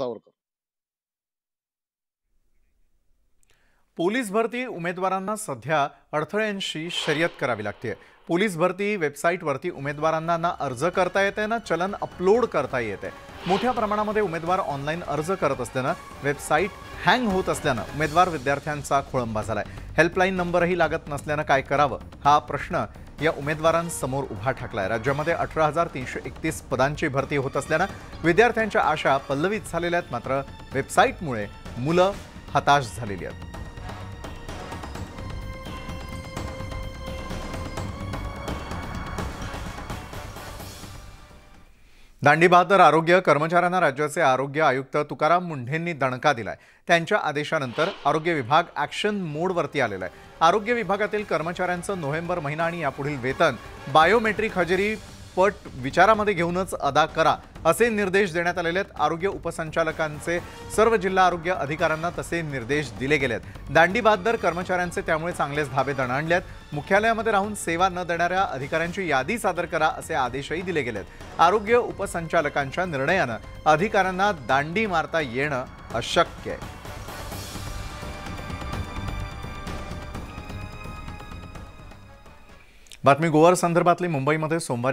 Savarkar. Police भरती उमेदवारांना सध्या अडथळ्यांशी शर्यत करावी लागते. पोलीस भरती वेबसाईटवरती उमेदवारांना ना अर्ज करता येते ना चलन अपलोड करता येते. मोठ्या प्रमाणामध्ये उमेदवार ऑनलाईन अर्ज करत असल्यानं वेबसाईट हँग होत असल्यानं उमेदवार विद्यार्थ्यांचा खोळंबा झालाय. हेल्पलाईन नंबरही लागत नसल्यानं काय करावं हा प्रश्न या उमेदवारांसमोर उभा ठाकलाय. राज्यामध्ये 18,331 पदांची भरती होत असल्यानं विद्यार्थ्यांच्या आशा पल्लवित झालेल्या आहेत. मात्र वेबसाईटमुळे मुलं हताश झालेली आहेत. दांडी बहादर आरोग्य कर्मचाऱ्यांना राज्याचे आरोग्य आयुक्त तुकाराम मुंढेंनी दणका दिलाय. त्यांच्या आदेशानंतर आरोग्य विभाग ॲक्शन मोडवरती आलेला आहे. आरोग्य विभागातील कर्मचाऱ्यांचं नोव्हेंबर महिना आणि यापुढील वेतन बायोमेट्रिक हजेरी पट विचारामध्ये घेऊनच अदा करा असे निर्देश देण्यात आलेले आहेत. आरोग्य उपसंचालकांचे सर्व जिल्हा आरोग्य अधिकाऱ्यांना तसे निर्देश दिले गेलेत. दांडी बहादर कर्मचाऱ्यांचे त्यामुळे चांगलेच धाबे दणाणले आहेत. मुख्यालयामध्ये राहून सेवा न देणाऱ्या अधिकाऱ्यांची यादी सादर करा असे आदेशही दिले गेलेत. आरोग्य उपसंचालकांच्या निर्णयानं अधिकाऱ्यांना दांडी मारता येणं अशक्य आहे. बातमी गोवर संदर्भातली. मुंबईमध्ये सोमवारी